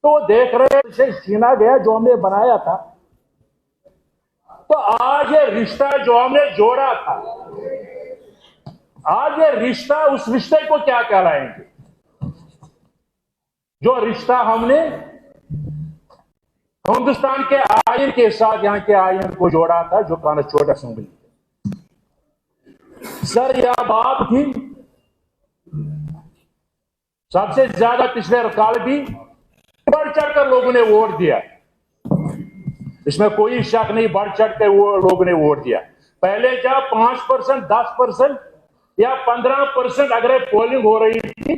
तो देख रहे से छीना गया जो हमने बनाया था। तो आज ये रिश्ता जो हमने जोड़ा था, आज ये रिश्ता, उस रिश्ते को क्या कहलाएंगे? जो रिश्ता हमने हिंदुस्तान के आयन के साथ, यहां के आयन को जोड़ा था, जो कॉन्स्टिट्यूएंट असेंबली। सर यह बात थी, सबसे ज्यादा पिछले साल भी बढ़ चढ़कर लोगों ने वोट दिया, इसमें कोई शक नहीं, बढ़ चढ़कर वो लोगों ने वोट दिया। पहले जब 5%, 10% या 15% अगर पोलिंग हो रही थी,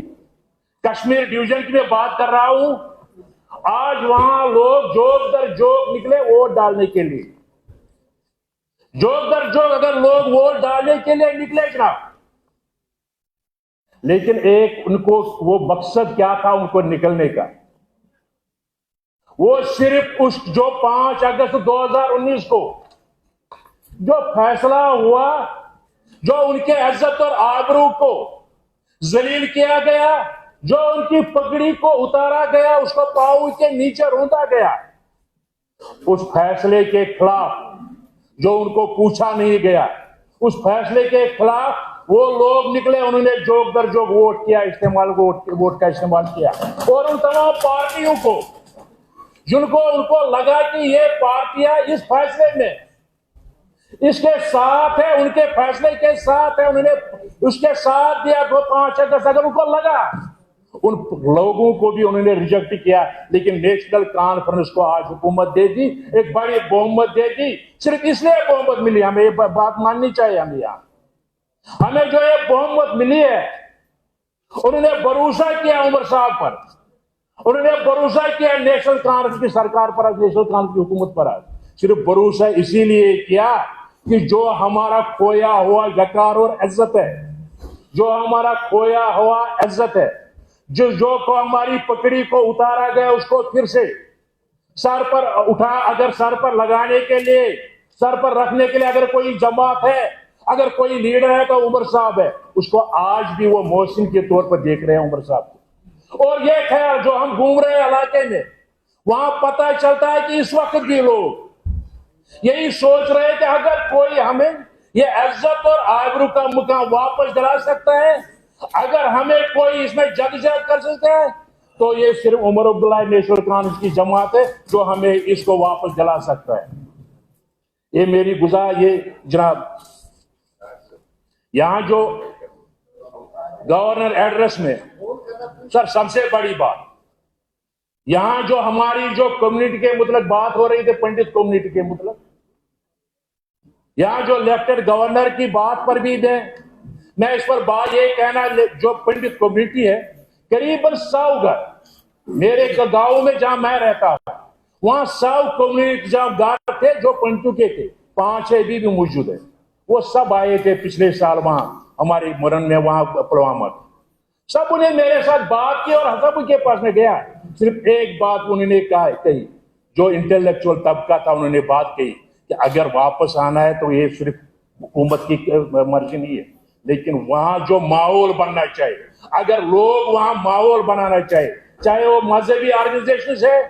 कश्मीर डिवीजन की मैं बात कर रहा हूं, आज वहां लोग जोक दर जोक निकले वोट डालने के लिए। जोक दर जोक अगर लोग वोट डालने के लिए निकले जनाब, लेकिन एक उनको वो मकसद क्या था उनको निकलने का? वो सिर्फ उस जो 5 अगस्त 2019 को जो फैसला हुआ, जो उनके इज्जत और आबरू को जलील किया गया, जो उनकी पगड़ी को उतारा गया, उसको पांव के नीचे रौंदा गया, उस फैसले के खिलाफ जो उनको पूछा नहीं गया, उस फैसले के खिलाफ वो लोग निकले, उन्होंने जोक दर जोक वोट किया, वोट का इस्तेमाल किया। और उन तमाम पार्टियों को जिनको उनको लगा कि ये पार्टियां इस फैसले में इसके साथ है, उनके फैसले के साथ है, उन्होंने उसके साथ दिया, तो 5 अगस्त अगर उनको लगा, उन लोगों को भी उन्होंने रिजेक्ट किया। लेकिन नेशनल कॉन्फ्रेंस को आज हुकूमत दे दी, एक बड़ी बहुमत दे दी। सिर्फ इसलिए बहुमत मिली, हमें ये बात माननी चाहिए। हमें जो ये बहुमत मिली है, उन्होंने भरोसा किया उमर साहब पर, उन्होंने भरोसा किया नेशनल कॉन्फ्रेंस की सरकार पर, नेशनल कॉन्फ्रेंस की हुकूमत पर। सिर्फ भरोसा इसीलिए किया कि जो हमारा खोया हुआ वकार और इज्जत है, जो हमारा खोया हुआ इज्जत है, जो को हमारी पकड़ी को उतारा गया, उसको फिर से सर पर उठा, अगर सर पर लगाने के लिए, सर पर रखने के लिए अगर कोई जमात है, अगर कोई लीडर है तो उमर साहब है। उसको आज भी वो मोहसिन के तौर पर देख रहे हैं उमर साहब को। और ये ख्याल जो हम घूम रहे हैं इलाके में, वहां पता चलता है कि इस वक्त भी लोग यही सोच रहे हैं कि अगर कोई हमें ये इज्जत और आबरू का मुकाम वापस दिला सकता है, अगर हमें कोई इसमें जगजग कर सकता है, तो ये सिर्फ उमर अब्दुल्ला नेशनल कॉन्फ्रेंस की जमात है जो हमें इसको वापस दिला सकता है। ये मेरी गुजार, ये जनाब यहां जो गवर्नर एड्रेस में सर सबसे बड़ी बात, यहां जो हमारी जो कम्युनिटी के मतलब बात हो रही थी, पंडित कम्युनिटी के मतलब, यहां जो लेफ्टिनेंट गवर्नर की बात पर भी मैं इस पर बात ये कहना, जो पंडित कम्युनिटी है, करीबन 100 घर मेरे गांव में जहां मैं रहता हूं, वहां 100 कम्युनिटी जहां घर थे जो पंडितों के थे, 5-6 भी मौजूद है। वो सब आए थे पिछले साल वहां हमारे मुरन में, वहां पुलवामा। सब उन्हें मेरे साथ बात की और सब के पास में गया, सिर्फ एक बात उन्होंने कही, जो इंटेलेक्चुअल तबका था, उन्होंने बात कही कि अगर वापस आना है तो ये सिर्फ हुकूमत की मर्जी नहीं है, लेकिन वहां जो माहौल बनना चाहिए, अगर लोग वहां माहौल बनाना चाहिए, चाहे वो मजहबी ऑर्गेनाइजेशन है,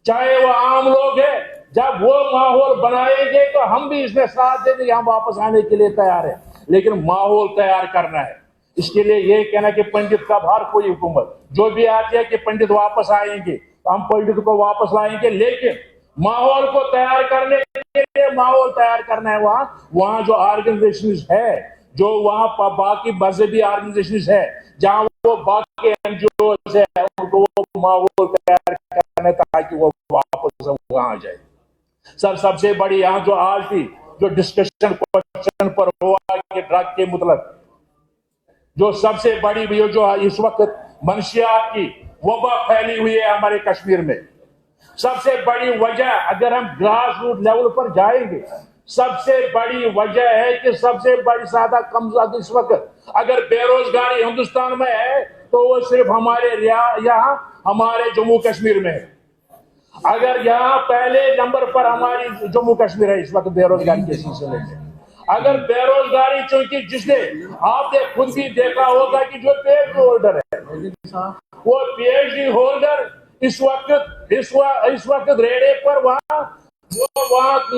चाहे वो आम लोग है, जब वो माहौल बनाएंगे तो हम भी इसमें साथ देंगे, हम वापस आने के लिए तैयार है। लेकिन माहौल तैयार करना है, इसके लिए ये कहना कि पंडित का बाहर कोई हुकूमत जो भी आती है कि पंडित वापस आएंगे, तो हम पंडित को वापस लाएंगे, लेकिन माहौल को तैयार करने के लिए माहौल तैयार करना है। वहां जो ऑर्गेनाइजेशन है, जो वहां बाकी मजहबी ऑर्गेनाइजेशन है, जहां वो बाकी एनजीओ है, उनको वो माहौल तैयार करना ताकि वो वापस वहां आ जाए। सर सबसे बड़ी यहाँ जो आज की जो डिस्कशन क्वेश्चन पर हुआ कि ड्रग के मतलब, जो सबसे बड़ी जो इस वक्त मनशियात की वबा फैली हुई है हमारे कश्मीर में, सबसे बड़ी वजह अगर हम ग्रास रूट लेवल पर जाएंगे, सबसे बड़ी वजह है कि सबसे बड़ी ज्यादा कम इस वक्त अगर बेरोजगारी हिंदुस्तान में है तो वो सिर्फ हमारे यहाँ हमारे जम्मू कश्मीर में है। अगर यहाँ पहले नंबर पर हमारी जम्मू कश्मीर है इस वक्त बेरोजगारी के सिलसिले में। अगर बेरोजगारी, चूंकि जिसने आपने खुद भी देखा होगा कि जो पीएचडी होल्डर है, वो पीएचडी होल्डर इस वक्त रेड़े पर वहां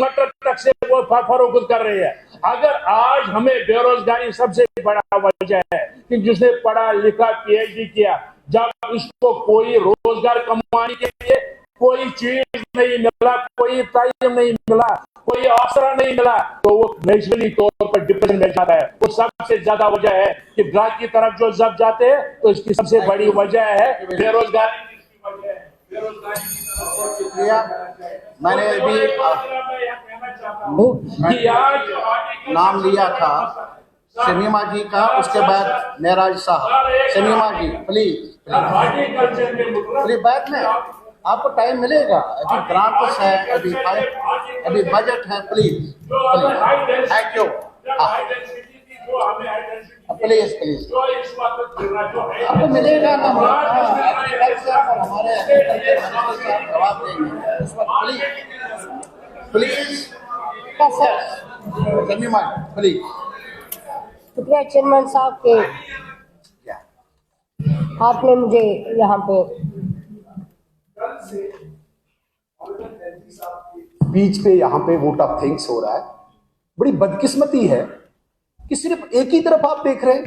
मटर ट्रक से वो फरोख्त कर रहे हैं। अगर आज हमें बेरोजगारी सबसे बड़ा वजह है कि जिसने पढ़ा लिखा PhD किया, जब इसको कोई रोजगार कमाने के लिए कोई चीज नहीं मिला, कोई तालीम नहीं मिला, कोई आसरा नहीं मिला, तो वो नेचुरली तौर पर डिप्रेशन में जाता है। वो सबसे ज्यादा वजह है कि ड्रग की तरफ जो जब जाते हैं, तो इसकी सबसे बड़ी वजह है बेरोजगारी। शुक्रिया। मैंने अभी नाम लिया था शमीमा जी का, उसके बाद मेराज साहब। शमीमा जी प्लीज बैठ में, आपको टाइम मिलेगा, अभी ग्रांट्स है, अभी बजट है, प्लीज थैंक यू। प्लीज आपको मिलेगा ना, हमारे जवाब देंगे उस वक्त। Please Shamima please. शुक्रिया चेयरमैन साहब के, आपने मुझे यहाँ पे बीच पे यहाँ पे वोट ऑफ थैंक्स हो रहा है। बड़ी बदकिस्मती है कि सिर्फ एक ही तरफ आप देख रहे हैं,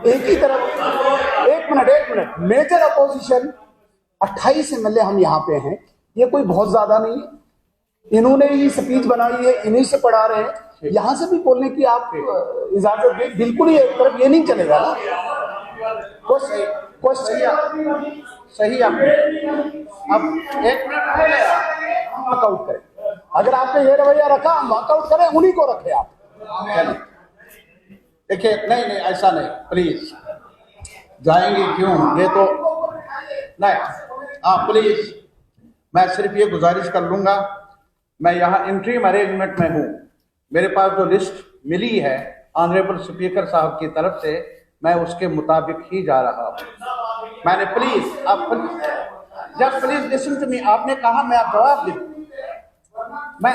एक ही तरफ। एक मिनट, मेजर अपोजिशन 28 MLA हम यहाँ पे हैं, ये कोई बहुत ज्यादा नहीं है। इन्होंने ही स्पीच बनाई है, इन्हीं से पढ़ा रहे हैं, यहाँ से भी बोलने की आप इजाजत दें। बिल्कुल ही एक तरफ ये नहीं चलेगा ना। सही आपने अब 1 मिनट वॉकआउट करें। अगर आपने ये रवैया रखा, हम वॉकआउट करें, उन्हीं को रखे आप। देखिए नहीं ऐसा नहीं, प्लीज जाएंगे क्यों, ये तो नहीं। हाँ प्लीज, मैं सिर्फ ये गुजारिश कर लूंगा, मैं यहाँ इंटरिम अरेंजमेंट में हूँ, मेरे पास जो लिस्ट मिली है ऑनरेबल स्पीकर साहब की तरफ से, मैं उसके मुताबिक ही जा रहा हूँ। मैंने प्लीज आप just please listen to me. आपने कहा मैं आप जवाब दूं, मैं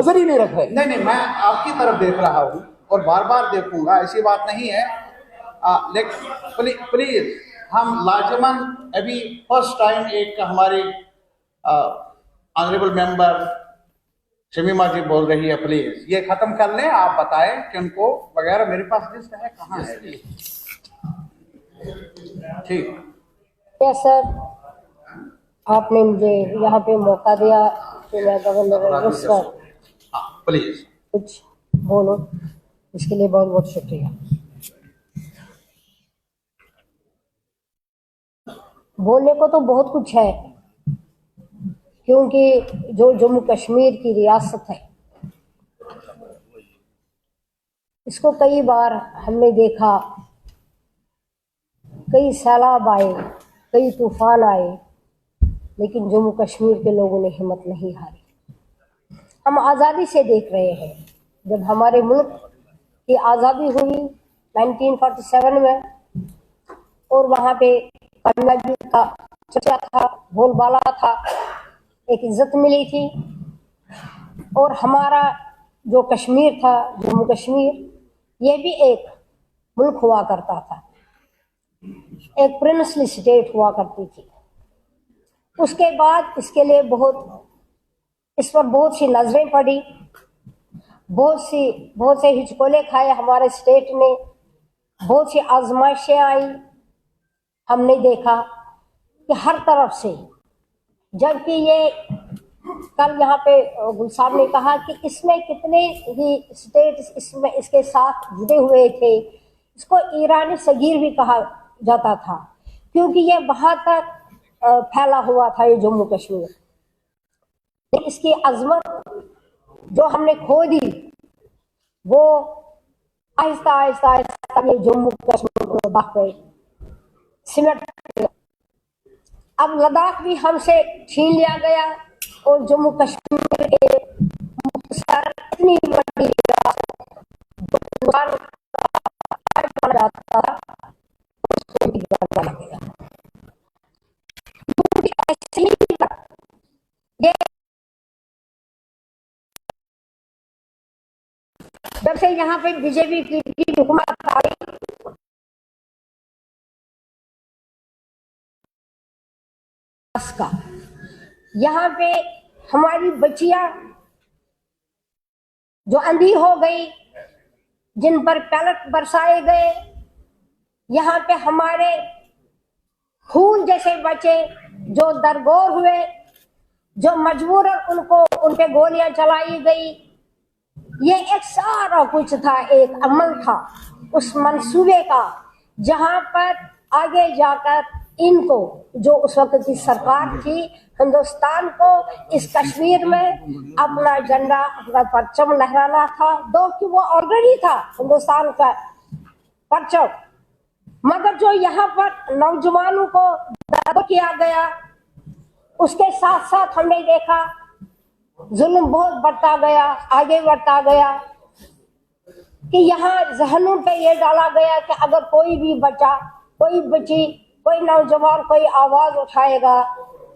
नजर ही नहीं रख रहे। नहीं मैं आपकी तरफ देख रहा हूँ और बार बार देखूंगा, ऐसी बात नहीं है। लेकिन प्लीज हम लाजमन अभी फर्स्ट टाइम एक हमारे ऑनरेबल मेंबर शमीमा जी बोल रही है, प्लीज ये खत्म कर लें। आप बताएं कि उनको वगैरह, मेरे पास लिस्ट है, कहाँ है? ठीक है सर, आपने मुझे यहाँ पे मौका दिया कि मैं गवर्नर प्लीज कुछ बोलो, इसके लिए बहुत बहुत शुक्रिया। बोलने को तो बहुत कुछ है, क्योंकि जो जम्मू कश्मीर की रियासत है, इसको कई बार हमने देखा, कई सैलाब आए, कई तूफान आए, लेकिन जम्मू कश्मीर के लोगों ने हिम्मत नहीं हारी। हम आज़ादी से देख रहे हैं, जब हमारे मुल्क की आज़ादी हुई 1947 में, और वहाँ पे कामयाबी का चर्चा था, बोलबाला था, एक इज्जत मिली थी। और हमारा जो कश्मीर था, जम्मू कश्मीर, ये भी एक मुल्क हुआ करता था, एक प्रिंसली स्टेट हुआ करती थी। उसके बाद इसके लिए इस पर बहुत सी नजरें पड़ी, बहुत से हिचकोले खाए हमारे स्टेट ने, बहुत सी आजमाइशें आई। हमने देखा कि हर तरफ से, जबकि ये कल यहाँ पे गुल साहब ने कहा कि इसमें कितने ही स्टेट इसमें इसके साथ जुड़े हुए थे। इसको ईरानी सगीर भी कहा जाता था, क्योंकि ये वहां तक फैला हुआ था, ये जम्मू कश्मीर। इसकी अजमत जो हमने खो दी, वो आहिस्ता आहिस्ता ये जम्मू कश्मीर लद्दाख पे सिमट गया। अब लद्दाख भी हमसे छीन लिया गया, और जम्मू कश्मीर के इतनी बड़ी जाता ये जब से यहाँ पे बीजेपी की हुकूमत आई, का। यहाँ पे हमारी बच्चियां जो अंधी हो गई, जिन पर पैलेट बरसाए गए, यहाँ पे हमारे खून जैसे बच्चे जो दरगोर हुए, जो मजबूरन उन पे गोलियां चलाई गई। ये एक सारा कुछ था, एक अमल था उस मंसूबे का, जहां पर आगे जाकर इनको, जो उस वक्त की सरकार थी, हिंदुस्तान को इस कश्मीर में अपना झंडा, अपना परचम लहराना था, दो कि वो ऑलरेडी था हिंदुस्तान का परचम, मगर जो यहाँ पर नौजवानों को दर्द किया गया, उसके साथ साथ हमने देखा जुल्म बहुत बढ़ता गया, आगे बढ़ता गया, कि यहाँ जहनों पे ये डाला गया कि अगर कोई भी बच्चा, कोई बच्ची, कोई नौजवान कोई आवाज उठाएगा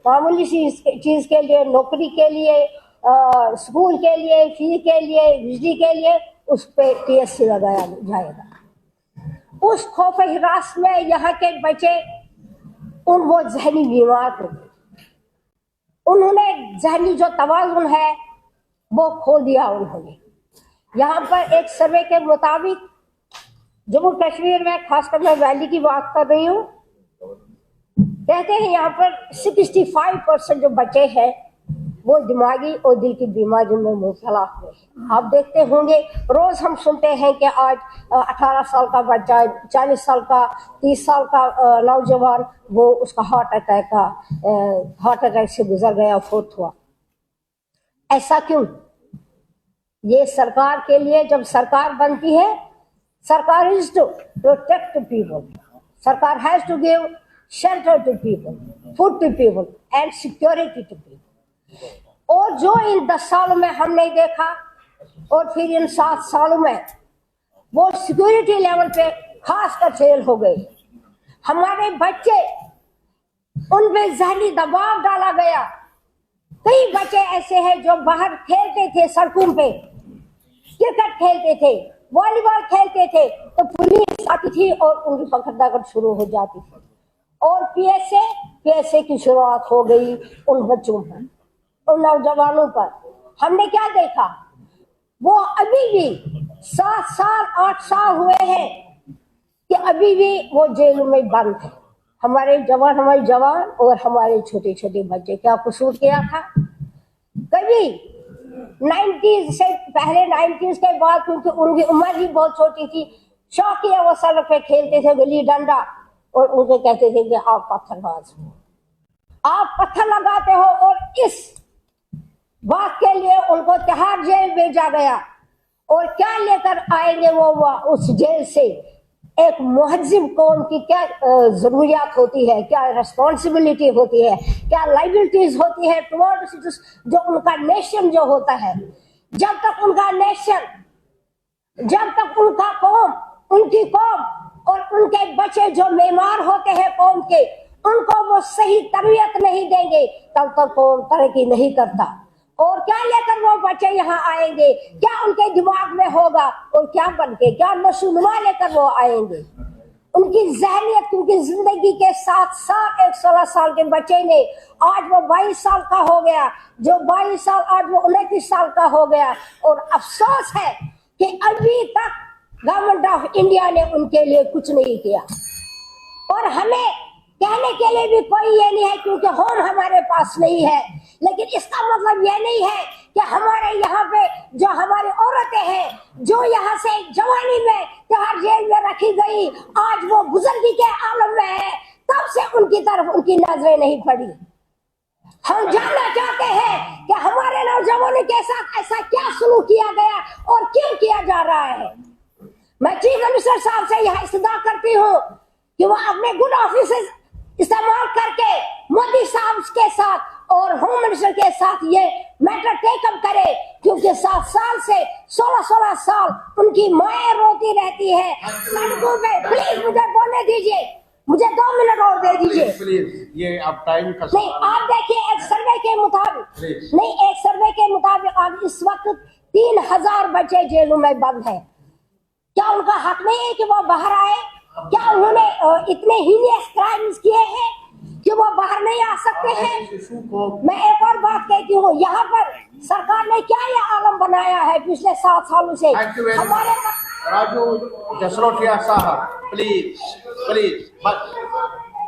मामूली सी चीज के लिए, नौकरी के लिए, स्कूल के लिए, फी के लिए, बिजली के लिए, उस पे TSC लगाया जाएगा। उस खौफ हिरास में यहाँ के बच्चे वो जहनी बीमार हो गए, उन्होंने जहनी जो तवाज़ुन है वो खो दिया उन्होंने। यहाँ पर एक सर्वे के मुताबिक जम्मू कश्मीर में, खासकर मैं वैली की बात कर रही हूँ, कहते हैं यहाँ पर 65% जो बच्चे हैं वो दिमागी और दिल की बीमारियों में मुब्तला हुए हैं। आप देखते होंगे रोज हम सुनते हैं कि आज 18 साल का बच्चा, 40 साल का, 30 साल का नौजवान, वो उसका हार्ट अटैक से गुजर गया, फोत हुआ। ऐसा क्यों? ये सरकार के लिए, जब सरकार बनती है, सरकार इज टू प्रोटेक्ट पीपल, सरकार has to give shelter to people, food to people and security to people. और जो इन 10 सालों में हमने देखा, और फिर इन 7 सालों में वो सिक्योरिटी लेवल पे खासकर फेल हो गए। हमारे बच्चे, उन पे जहनी दबाव डाला गया। कई बच्चे ऐसे हैं जो बाहर खेलते थे, सड़कों पे क्रिकेट खेलते थे, वॉलीबॉल खेलते थे, तो पुलिस आती थी और उनकी पकड़ शुरू हो जाती थी, और PSA की शुरुआत हो गई उन बच्चों पर, उन नौजवानों पर। हमने क्या देखा? वो अभी भी 7 साल 8 साल हुए हैं कि अभी भी वो जेल में बंद है। हमारे जवान और हमारे छोटे छोटे बच्चे, क्या कसूर किया था? कभी 90s से पहले, 90s के बाद, क्योंकि उनकी उम्र ही बहुत छोटी थी, शौकिया वो सड़क पे खेलते थे गिल्ली डंडा, और उनको कहते थे कि आप पत्थरबाज हो, आप पत्थर लगाते हो, और इस बात के लिए उनको तिहाड़ जेल भेजा गया। और क्या लेकर आएंगे वो उस जेल से? एक मुहज्जिब कौम की क्या जरूरियात होती है, क्या रिस्पॉन्सिबिलिटी होती है, क्या लाइबिलिटीज होती है टुवर्ड्स जो उनका नेशन जो होता है। जब तक उनका नेशन, जब तक उनका कौम, उनकी कौम और उनके बच्चे जो बीमार होते हैं कौम के, उनको वो सही तरबियत नहीं देंगे, तब तक कौम तरक्की नहीं करता। और क्या लेकर वो बच्चे यहाँ आएंगे? क्या उनके दिमाग में होगा? और क्या बन के, क्या नशोनुमा लेकर वो आएंगे? उनकी जहनियत, उनकी जिंदगी के साथ साथ एक 16 साल के बच्चे ने, आज वो 22 साल का हो गया, जो 22 साल आज वो 29 साल का हो गया। और अफसोस है कि अभी तक गवर्नमेंट ऑफ इंडिया ने उनके लिए कुछ नहीं किया। और हमें कहने के लिए भी कोई ये नहीं है, क्योंकि होम हमारे पास नहीं है। लेकिन इसका मतलब ये नहीं है कि हमारे यहाँ पे जो हमारी औरतें हैं, जो यहाँ से जवानी में तिहाड़ जेल में रखी गई, आज वो बुजुर्गी के आलम में है, तब से उनकी तरफ उनकी नजरें नहीं पड़ी। हम जानना चाहते हैं कि हमारे नौजवानों के साथ ऐसा क्या सुलूक किया गया और क्यों किया जा रहा है। मैं चीफ मिनिस्टर साहब से यह इस्तदा करती हूँ कि वो अपने गुड ऑफिस इस्तेमाल करके मोदी साहब के साथ और होम मिनिस्टर के साथ ये मैटर टेकअप करे, क्योंकि 7 साल से 16 साल उनकी माएं रोती रहती है सड़कों पे। प्लीज मुझे बोलने दीजिए, मुझे 2 मिनट और दे दीजिए प्लीज। ये आप टाइम का नहीं, आप देखिए एक सर्वे के मुताबिक, नहीं, एक सर्वे के मुताबिक आज इस वक्त 3000 बच्चे जेलों में बंद हैं। क्या उनका हक नहीं है कि वो बाहर आए? क्या उन्होंने इतने हीनियस क्राइम्स किए हैं कि वो बाहर नहीं आ सकते आप हैं। इस इशू को मैं एक और बात कहती हूँ, यहाँ पर सरकार ने क्या ये आलम बनाया है पिछले 7 सालों से। थैंक यू वेरी हमारे मच। राजू जसरोटिया साहब, प्लीज प्लीज बस,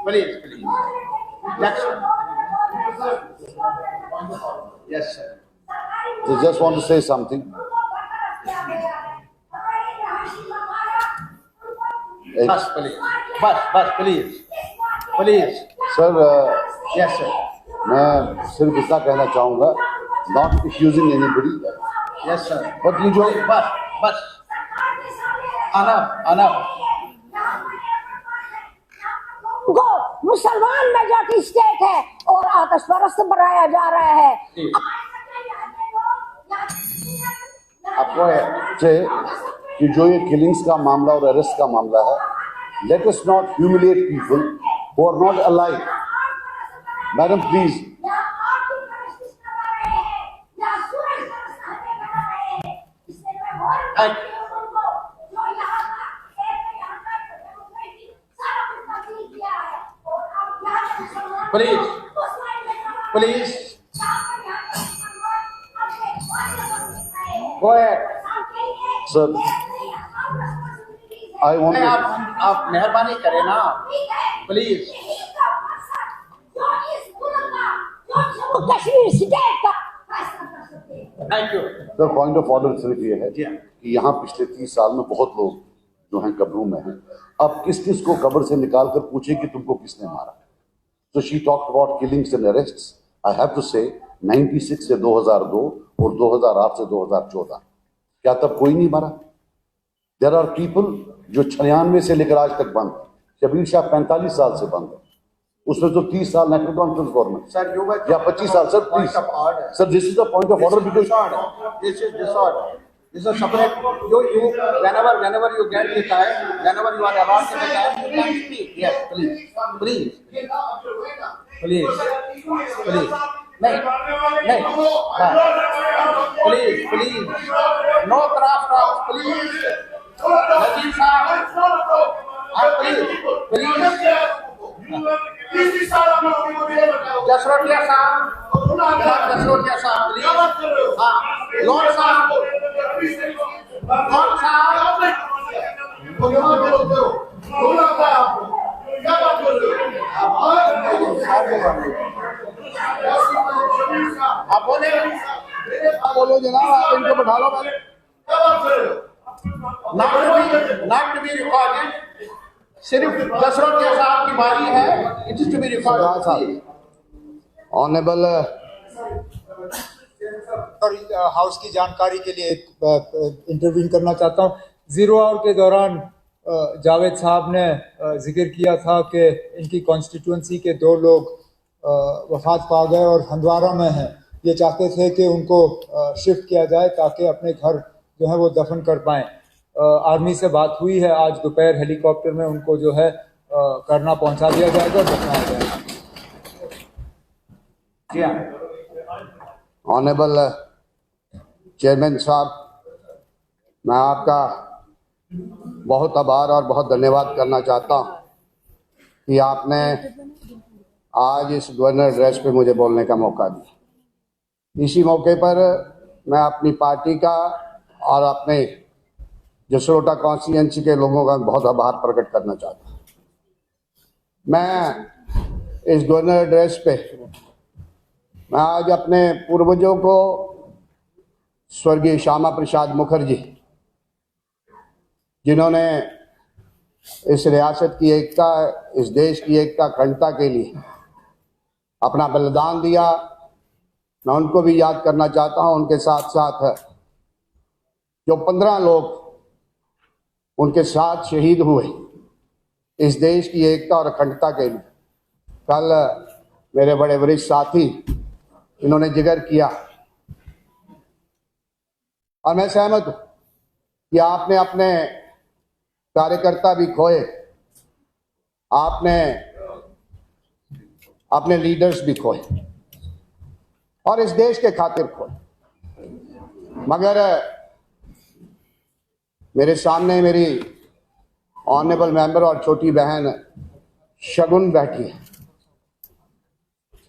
please please next. Yes sir. I just want to say something. बस प्लीज, बस please please. Sir, yes sir. मैं सिर्फ इतना कहना चाहूँगा, not accusing anybody, yes sir. But ये जो बस बस, अनफ। को मुसलमान मेजॉरिटी स्टेट है और आतश परस्त बनाया जा रहा है। आपको से कि जो ये किलिंग्स का मामला और अरेस्ट का मामला है, let us not humiliate people who are not alive. Madam please, please please go ahead. Sir, I want नहीं, आप मेहरबानी करें ना, प्लीज। कश्मीर स्टेट का thank you. Sir, point of order सिर्फ ये है जी हाँ। कि यहाँ पिछले 30 साल में बहुत लोग जो हैं कब्रों में हैं। अब किस किस को कब्र से निकाल कर पूछे कि तुमको किसने मारा। तो she talked about killings and arrests. I have to say 96 से 2002 और 2008 से 2014, क्या तब कोई नहीं मरा? देयर आर पीपल जो 96 से लेकर आज तक बंद। शबीर शाह 45 साल से बंद है, उसमें तो 30 साल national conference government sir you या 25 साल। Sir please sir, this is the point of order because This is disorder. This is separate. You whenever you get the time, whenever you are allotted the time, you can speak. Yes, please, please, please. नहीं, please. No cross talk, please. Najeeb साहब, please. Jasrotia साहब, जसरोटिया साहब, please. हाँ, Lord साहब, आप बोलो जनाब, आप इनको बैठा लो पहले। Not to be recorded. सिर्फ जसरोटिया साहब की बारी है, it is to be recorded. Honourable और हाउस की जानकारी के लिए इंटरव्यून करना चाहता हूँ। जीरो आवर के दौरान जावेद साहब ने जिक्र किया था कि इनकी कॉन्स्टिट्यूंसी के 2 लोग वफात पा गए और हंदवारा में हैं। ये चाहते थे कि उनको शिफ्ट किया जाए ताकि अपने घर जो है वो दफन कर पाएँ। आर्मी से बात हुई है, आज दोपहर हेलीकॉप्टर में उनको जो है करना पहुंचा दिया जाएगा और दफनाया जाएगा। जी हाँ। ऑनरेबल चेयरमैन साहब, मैं आपका बहुत आभार और बहुत धन्यवाद करना चाहता हूँ कि आपने आज इस गवर्नर एड्रेस पे मुझे बोलने का मौका दिया। इसी मौके पर मैं अपनी पार्टी का और अपने जसरोटा कॉन्स्टिट्यूएंसी के लोगों का बहुत आभार प्रकट करना चाहता हूँ। मैं इस गवर्नर एड्रेस पे मैं आज अपने पूर्वजों को, स्वर्गीय श्यामा प्रसाद मुखर्जी, जिन्होंने इस रियासत की एकता, इस देश की एकता अखंडता के लिए अपना बलिदान दिया, मैं उनको भी याद करना चाहता हूं। उनके साथ साथ जो 15 लोग उनके साथ शहीद हुए इस देश की एकता और अखंडता के लिए। कल मेरे बड़े वरिष्ठ साथी इन्होंने जिक्र किया और मैं सहमत हूं कि आपने अपने कार्यकर्ता भी खोए, आपने अपने लीडर्स भी खोए और इस देश के खातिर खोए। मगर मेरे सामने मेरी ऑनरेबल मेंबर और छोटी बहन शगुन बैठी है।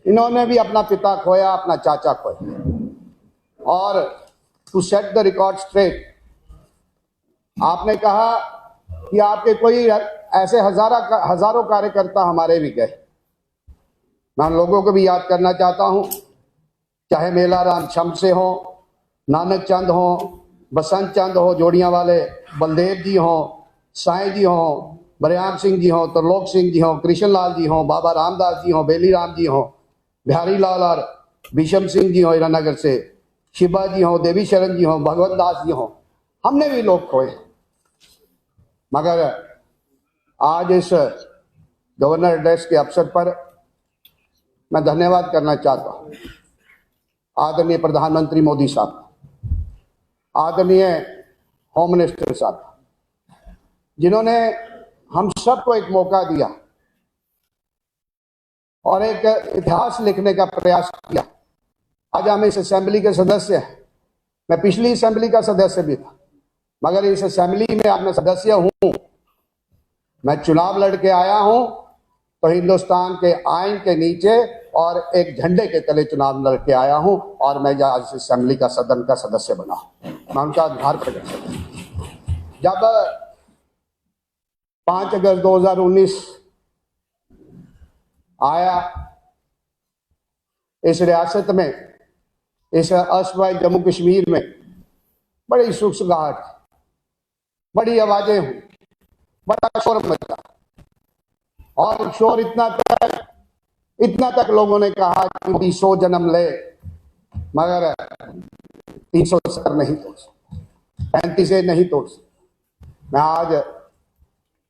इन्होंने भी अपना पिता खोया, अपना चाचा खोया। और to set the record straight, आपने कहा कि आपके कोई ऐसे हजारों कार्यकर्ता हमारे भी गए। मैं उन लोगों को भी याद करना चाहता हूं, चाहे मेला राम शम से हो, नानक चंद हो, बसंत चंद हो जोड़ियां वाले, बलदेव जी हो, साईं जी हो, बरियाम सिंह जी हो, त्रिलोक सिंह जी हो, कृष्ण लाल जी हो, बाबा रामदास जी हो, बेली राम जी हो, बिहारी लाल और भीषम सिंह जी हो हीरानगर से, शिबा जी हो, देवी शरण जी हो, भगवत दास जी हो, हमने भी लोग खोए। मगर आज इस गवर्नर एड्रेस के अवसर पर मैं धन्यवाद करना चाहता हूं आदरणीय प्रधानमंत्री मोदी साहब, आदरणीय होम मिनिस्टर साहब, जिन्होंने हम सबको एक मौका दिया और एक इतिहास लिखने का प्रयास किया। आज हम इस असेंबली के सदस्य हैं। मैं पिछली असेंबली का सदस्य भी था, मगर इस असेंबली में आज मैं सदस्य हूं। मैं चुनाव लड़के आया हूं तो हिंदुस्तान के आईन के नीचे और एक झंडे के तले चुनाव लड़के आया हूं, और मैं आज इस असेंबली का सदन का सदस्य बना हूं। मैं उनका आभार प्रकट करता हूं। जब 5 अगस्त 2019 आया, इस रियासत में, इस असवाई जम्मू कश्मीर में बड़ी सुगसुगाहट, बड़ी आवाजें हुई, बड़ा शोर मचा, और शोर इतना तक लोगों ने कहा कि 200 जन्म ले, मगर 370 नहीं तोड़ सकते, 35 नहीं तोड़ सकते। मैं आज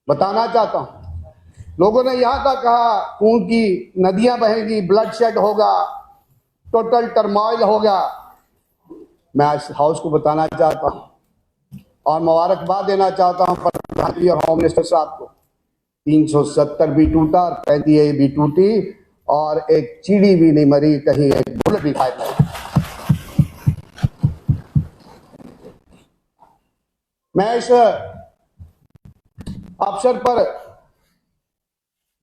बताना चाहता हूं, लोगों ने यहां तक कहा खून की नदियां बहेंगी, ब्लड शेड होगा, टोटल टर्मोइल होगा। मैं आज हाउस को बताना चाहता हूं और मुबारकबाद देना चाहता हूं प्रधानमंत्री और होम मिनिस्टर साहब को। 370 भी टूटा और 35 भी टूटी, और एक चीड़ी भी नहीं मरी, कहीं एक बुलेट भी फायर नहीं। मैं इस अवसर पर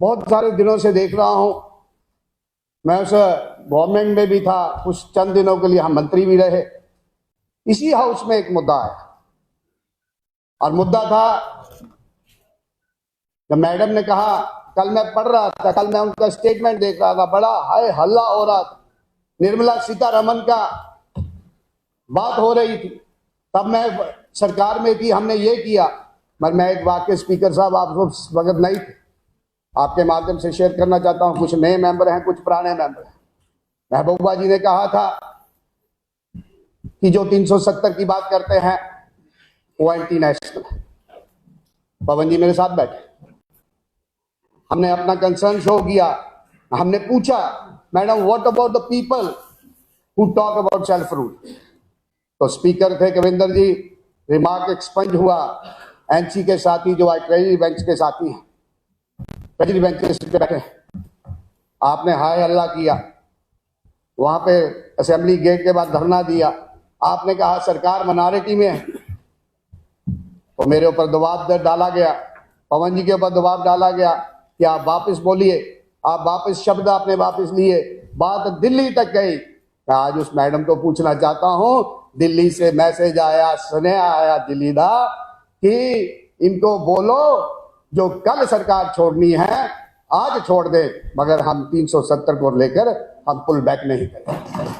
बहुत सारे दिनों से देख रहा हूं, मैं उस गवर्नमेंट में भी था, कुछ चंद दिनों के लिए हम मंत्री भी रहे। इसी हाउस में एक मुद्दा है, और मुद्दा था जब मैडम ने कहा, कल मैं पढ़ रहा था, कल मैं उनका स्टेटमेंट देख रहा था, बड़ा हाय हल्ला हो रहा था, निर्मला सीतारमण का बात हो रही थी, तब मैं सरकार में थी, हमने ये किया। मगर मैं एक वाक्य स्पीकर साहब आप उस वक्त नहीं थे, आपके माध्यम से शेयर करना चाहता हूं। कुछ नए मेंबर हैं, कुछ पुराने मेंबर हैं। महबूबा जी ने कहा था कि जो 370 की बात करते हैं वो एंटी नेशनल है। पवन जी मेरे साथ बैठे, हमने अपना कंसर्न शो किया, हमने पूछा madam what about the people who talk about self rule. तो स्पीकर थे कविंदर जी, रिमार्क एक्सपंज हुआ, एनसी के साथी जो ट्रेजरी बेंच के साथी हैं, ट्रेजरी बेंच पे बैठे, आपने हाय हल्ला किया, वहां पे असेंबली गेट के बाद धरना दिया, आपने कहा सरकार माइनॉरिटी में है, तो मेरे ऊपर दबाव डाला गया, पवन जी के ऊपर दबाव डाला गया कि आप वापस बोलिए, आप वापस शब्द आपने वापस लिए, बात दिल्ली तक गई। मैं आज उस मैडम को पूछना चाहता हूं, दिल्ली से मैसेज आया, स्नेहा आया दिल्ली दा कि इनको बोलो जो कल सरकार छोड़नी है आज छोड़ दे, मगर हम 370 को लेकर हम पुल बैक नहीं करें।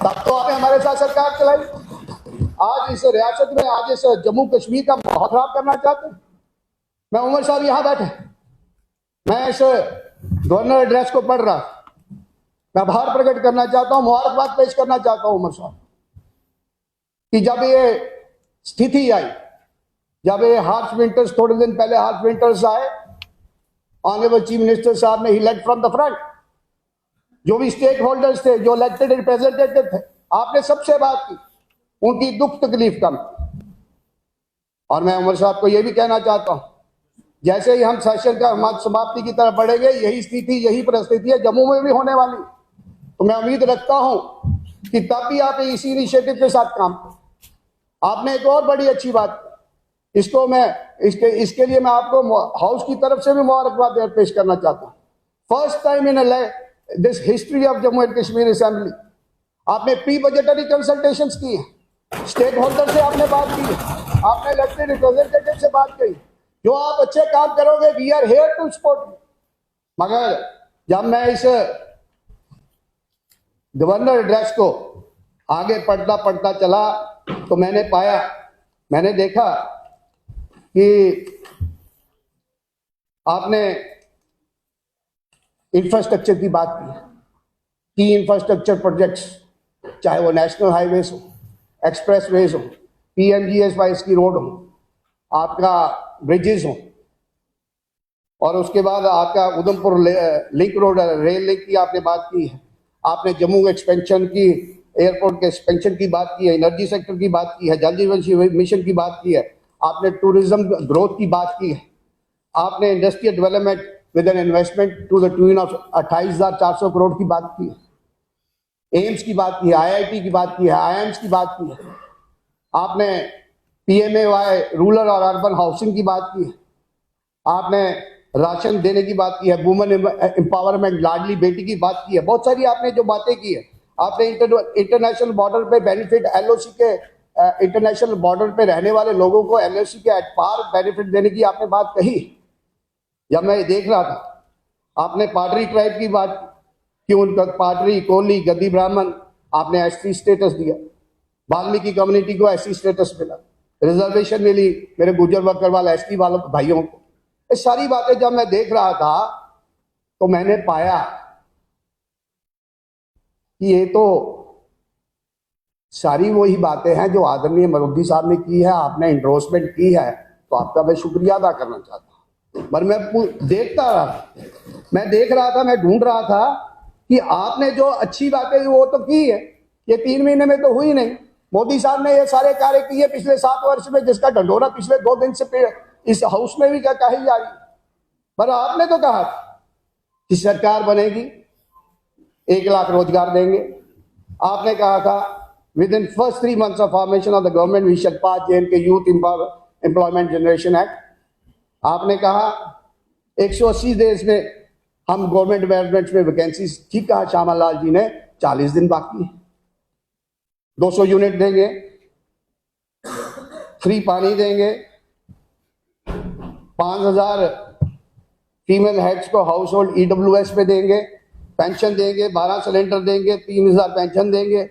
तब तो आपने हमारे साथ सरकार चलाई। आज इस रियासत में, आज इस जम्मू कश्मीर का माहौल खराब करना चाहते हैं। मैं उमर साहब यहां बैठे, मैं इस गवर्नर एड्रेस को पढ़ रहा, मैं आभार प्रकट करना चाहता हूं, मुबारकबाद पेश करना चाहता हूं उमर साहब कि जब ये स्थिति आई, जब ये हार्श विंटर्स, थोड़े दिन पहले हार्श विंटर्स आए, ऑनरेबल चीफ मिनिस्टर साहब ने ही लेड फ्रॉम द फ्रंट, जो भी स्टेक होल्डर्स थे, जो इलेक्टेड रिप्रेजेंटेटिव थे, आपने सबसे बात की, उनकी दुख तकलीफ कम। और मैं उमर साहब को यह भी कहना चाहता हूं, जैसे ही हम सेशन का समाप्ति की तरफ बढ़ेंगे, यही स्थिति, यही परिस्थिति है जम्मू में भी होने वाली। तो मैं उम्मीद रखता हूं कि तब भी आप इसी इनिशिएटिव के साथ काम करें। आपने एक और बड़ी अच्छी बात, इसको मैं इसके लिए मैं आपको हाउस की तरफ से भी मुबारकबाद पेश करना चाहता हूं। First time in this history of Jammu and Kashmir assembly. आपने प्री बजटरी कंसल्टेशंस की है, स्टेक होल्डर से आपने बात की है, आपने इलेक्टेड रिप्रेजेंटेटिव से बात की। जो आप अच्छे काम करोगे, we are here to support. मगर जब मैं इस गवर्नर एड्रेस को आगे पढ़ता चला तो मैंने देखा कि आपने इंफ्रास्ट्रक्चर की बात की, की इंफ्रास्ट्रक्चर प्रोजेक्ट्स, चाहे वो नेशनल हाईवेज हो, एक्सप्रेसवेज हो, PMGS की रोड हो, आपका ब्रिजेस हो, और उसके बाद आपका Udhampur link road, rail link की आपने बात की है। आपने जम्मू एक्सपेंशन की, एयरपोर्ट के एक्सपेंशन की बात की है, एनर्जी सेक्टर की बात की है, जल जीवन मिशन की बात की है, आपने टूरिज्म ग्रोथ की बात की है, आपने industrial development with an investment to the tune of 28,400 crore की बात की है, एम्स की बात की है, IIT की बात की है, IIMs की बात की है, आपने PMAY रूरल और अर्बन हाउसिंग की बात की है, आपने राशन देने की बात की है, वुमेन एम्पावरमेंट, लाडली बेटी की बात की है। बहुत सारी आपने जो बातें की है, आपने इंटरनेशनल बॉर्डर पे बेनिफिट, LOC के इंटरनेशनल बॉर्डर पे रहने वाले लोगों को LOC के एट पार बेनिफिट देने की आपने बात कही। जब मैं देख रहा था, आपने पाटरी ट्राइब की बात की, उनका पाटरी, कोली, गद्दी ब्राह्मण, आपने SC स्टेटस दिया, वाल्मीकि कम्युनिटी को SC स्टेटस मिला, रिजर्वेशन मिली मेरे गुजर बकरवाल ST वालों भाइयों को। ये सारी बातें जब मैं देख रहा था तो मैंने पाया कि ये तो सारी वही बातें हैं जो आदरणीय मोदी साहब ने की है, आपने इंडोर्समेंट की है, तो आपका मैं शुक्रिया अदा करना चाहता हूं। पर मैं देख रहा था, मैं ढूंढ रहा था कि आपने जो अच्छी बातें वो तो की है, ये 3 महीने में तो हुई नहीं। मोदी साहब ने ये सारे कार्य किए पिछले 7 वर्ष में, जिसका ढंढोरा पिछले 2 दिन से इस हाउस में भी क्या कही जा रही। पर आपने तो कहा कि सरकार बनेगी, 1 लाख रोजगार देंगे। आपने कहा था within first 3 months of formation of the government we shall pass JNK youth employment generation act. आपने कहा 180 डेज में हम गवर्नमेंट डिपार्टमेंट्स में वैकेंसीज, ठीक कहा श्यामा लाल जी ने, 40 दिन बाकी है, 200 यूनिट देंगे, फ्री पानी देंगे, 5,000 फीमेल हेड्स को हाउस होल्ड EWS पे देंगे, पेंशन देंगे, 12 सिलेंडर देंगे, 3,000 पेंशन देंगे,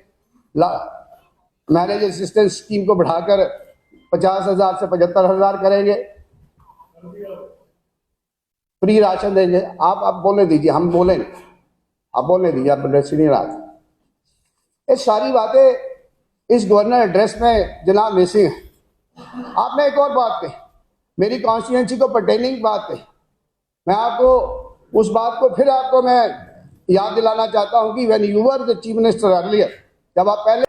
मैरिज असिस्टेंस स्कीम को बढ़ाकर 50,000 से 75,000 करेंगे, फ्री राशन देंगे। आप बोलने दीजिए, हम बोले, आप बोलने दीजिए, आप सीनियर आदमी। ये सारी बातें इस गवर्नर एड्रेस में जनाब मिसिंग है। आपने एक और बात कही, मेरी कॉन्स्टिट्यूएंसी को पर्टेनिंग बात कही। मैं आपको उस बात को फिर आपको मैं याद दिलाना चाहता हूं कि when you were the chief minister earlier, जब आप पहले